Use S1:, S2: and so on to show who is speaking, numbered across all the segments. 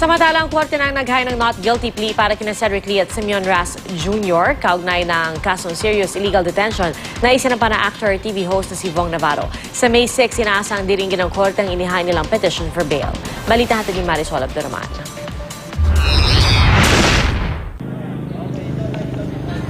S1: Samantalang korte nang naghain ng not guilty plea para kina Cedric Lee at Simeon Ras Jr. kaugnay ng kasong serious illegal detention na isinampa na actor TV host na si Vong Navarro. Sa May 6, inaasang diringgin ng korte ang inihain nilang petition for bail. Balita hatid ni Marisol Abduraman.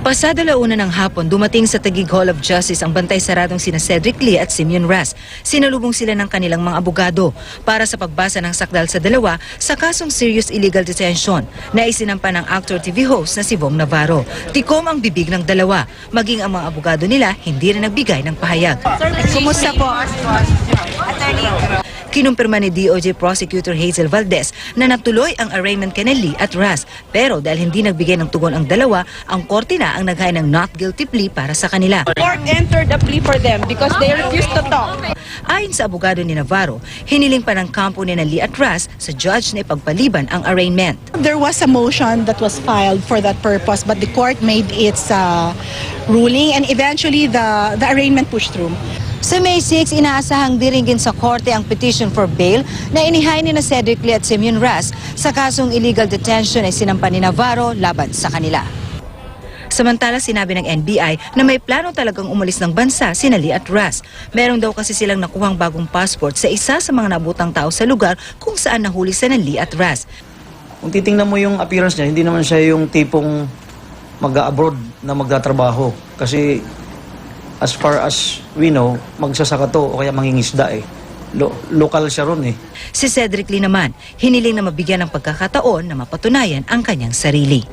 S2: Pasado 1:00 ng hapon, dumating sa Taguig Hall of Justice ang bantay saradong sina Cedric Lee at Simeon Ras. Sinalubong sila ng kanilang mga abogado para sa pagbasa ng sakdal sa dalawa sa kasong serious illegal detention na isinampa ng actor TV host na si Vong Navarro. Tikom ang bibig ng dalawa, maging ang mga abogado nila hindi rin nagbigay ng pahayag.
S3: Kumusta po? Attorney.
S2: Kinumpirma ni DOJ Prosecutor Hazel Valdez na natuloy ang arraignment kina Lee at Ras. Pero dahil hindi nagbigay ng tugon ang dalawa, ang korte na ang naghain ng not guilty plea para sa kanila.
S3: Court entered a plea for them because they refused to talk.
S2: Ayon sa abogado ni Navarro, hiniling pa ng kampo ni Lee at Ras sa judge na ipagpaliban ang arraignment.
S4: There was a motion that was filed for that purpose, but the court made its ruling and eventually the arraignment pushed through.
S2: Sa May 6, inaasahang diringgin sa korte ang petition for bail na inihain ni na Cedric Lee at Simeon Ras sa kasong illegal detention ay sinampa ni Navarro laban sa kanila. Samantala, sinabi ng NBI na may plano talagang umalis ng bansa sina Lee at Ras. Meron daw kasi silang nakuhang bagong passport sa isa sa mga nabutang tao sa lugar kung saan nahuli sina Lee at Ras.
S5: Kung titingnan mo yung appearance niya, hindi naman siya yung tipong mag-abroad na magtatrabaho. Kasi as far as we know, magsasaka to o kaya mangingisda eh. Local siya ron eh.
S2: Si Cedric Lee naman, hiniling na mabigyan ng pagkakataon na mapatunayan ang kanyang sarili.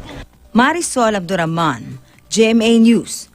S2: Marisol Abduraman, GMA News.